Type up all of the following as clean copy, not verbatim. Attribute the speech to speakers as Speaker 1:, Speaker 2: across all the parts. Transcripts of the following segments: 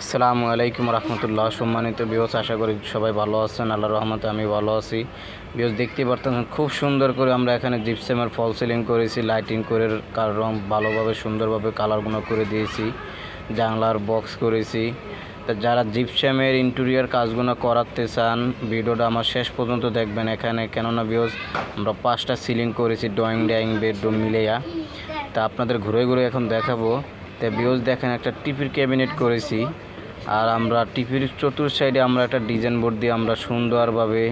Speaker 1: আসসালামু আলাইকুম রহমতুল্লাহ। সম্মানিত ভিউয়ার্স, আশা করি সবাই ভালো আছেন। আল্লাহর রহমতে আমি ভালো আছি। ভিউয়ার্স, দেখতেই পারতেছেন খুব সুন্দর করে আমরা এখানে জিপসামের ফল সিলিং করেছি, লাইটিং করে রং ভালোভাবে সুন্দরভাবে কালারগুলো করে দিয়েছি, জানলার বক্স করেছি। তা যারা জিপসামের ইন্টেরিয়র কাজগুলো করাতে চান ভিডিওটা আমার শেষ পর্যন্ত দেখবেন এখানে, কেননা ভিউয়ার্স আমরা 5টা সিলিং করেছি, ড্রয়িং ডাইনিং বেডরুম মিলেয়া। তা আপনাদের ঘুরে ঘুরে এখন দেখাবো। তা ভিউয়ার্স দেখেন, একটা টিভির ক্যাবিনেট করেছি, আর আমরা টিভির চতুর সাইডে আমরা একটা ডিজাইন বোর্ড দিয়ে আমরা সুন্দরভাবে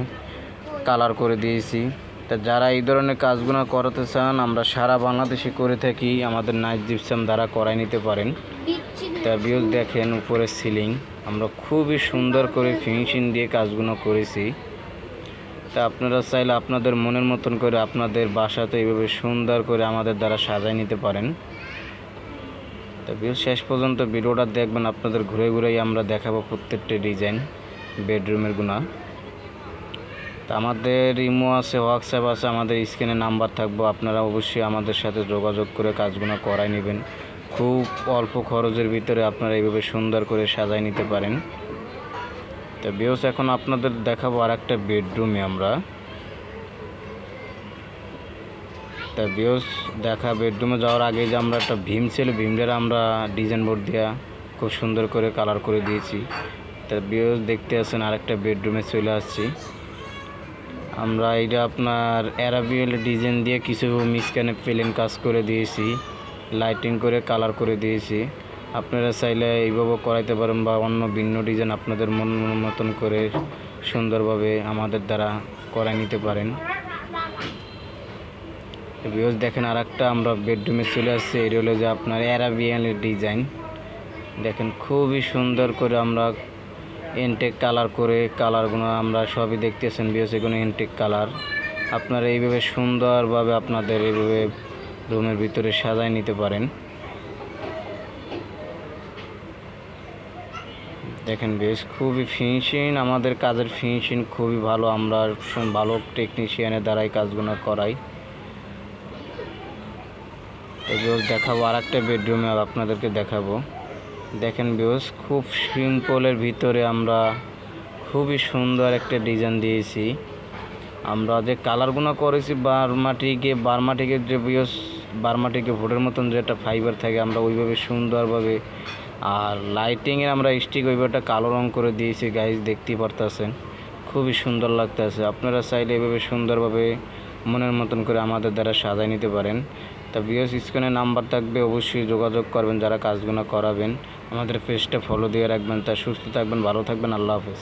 Speaker 1: কালার করে দিয়েছি। তা যারা এই ধরনের কাজগুলো করাতে চান আমরা সারা বাংলাদেশে করে থাকি, আমাদের নাইট জিপসাম দ্বারা করাই নিতে পারেন। তা ভিউয়ার্স দেখেন উপরে সিলিং আমরা খুবই সুন্দর করে ফিনিশিং দিয়ে কাজগুলো করেছি। তা আপনারা চাইলে আপনাদের মনের মতন করে আপনাদের বাসাতে এইভাবে সুন্দর করে আমাদের দ্বারা সাজাই নিতে পারেন। তো শেষ পর্যন্ত ভিডিওটা দেখবেন, আপনাদের ঘুরে ঘুরেই আমরা দেখাবো প্রত্যেকটা ডিজাইন বেডরুমের গুণা। তো আমাদের ইমো আছে, হোয়াটসঅ্যাপ আছে, আমাদের স্ক্রিনে নাম্বার থাকবো, আপনারা অবশ্যই আমাদের সাথে যোগাযোগ করে কাজগুলো করাই নেবেন। খুব অল্প খরচের ভিতরে আপনারা এইভাবে সুন্দর করে সাজাই নিতে পারেন। তো ভিউয়ার্স এখন আপনাদের দেখাবো আর একটা বেডরুমে আমরা। তা ভিউয়ার্স বেডরুমে যাওয়ার আগে যে আমরা একটা ভীম ছিল, ভীমটার আমরা ডিজাইন বোর্ড দিয়ে খুব সুন্দর করে কালার করে দিয়েছি। তা ভিউয়ার্স দেখতে আছেন আরেকটা বেডরুমে চলে আসছি আমরা। এটা আপনার অ্যারাবিয়াল ডিজাইন দিয়ে কিছু মিসকানে প্লেন কাজ করে দিয়েছি, লাইটিং করে কালার করে দিয়েছি। আপনারা চাইলে এইভাবে করাইতে পারেন বা অন্য ভিন্ন ডিজাইন আপনাদের মন মতন করে সুন্দরভাবে আমাদের দ্বারা করাই নিতে পারেন। ভিউয়ার্স দেখেন আরেকটা আমরা বেডরুমে চলে আসছি, এটা হলো যে আপনার অ্যারাবিয়ানের ডিজাইন। দেখেন খুবই সুন্দর করে আমরা ইনটেক কালার করে, কালারগুলো আমরা সবই দেখতেছেন ভিউয়ার্স, এগুলো ইনটেক কালার। আপনারা এইভাবে সুন্দরভাবে আপনাদের এইভাবে রুমের ভিতরে সাজাই নিতে পারেন। দেখেন বেশ খুবই ফিনিশিং, আমাদের কাজের ফিনিশিং খুবই ভালো, আমরা ভালো টেকনিশিয়ানের দ্বারাই কাজগুলো করাই। ভিউয়ার্স দেখাবো আর একটা বেডরুমে আপনাদেরকে দেখাবো। দেখেন ভিউয়ার্স খুব সিম্পলের ভিতরে আমরা খুবই সুন্দর একটা ডিজাইন দিয়েছি। আমরা যে কালারগুলো করেছি বার্মাটিকের যে ভিউয়ার্স বার্মাটিকে ভোটের মতন যে একটা ফাইবার থাকে, আমরা ওইভাবে সুন্দরভাবে, আর লাইটিংয়ের আমরা স্টিক ওইভাবে কালো রং করে দিয়েছি। গাইজ দেখতেই পারতেছেন খুবই সুন্দর লাগতেছে। আপনারা চাইলে এইভাবে সুন্দরভাবে মনের মতন করে আমাদের দ্বারা সাজাই নিতে পারেন। তা ভিউয়ার্স স্ক্রিনে নাম্বার থাকবে, অবশ্যই যোগাযোগ করবেন যারা কাজগুলো করাবেন। আমাদের পেজটা ফলো দিয়ে রাখবেন। তা সুস্থ থাকবেন, ভালো থাকবেন, আল্লাহ হাফেজ।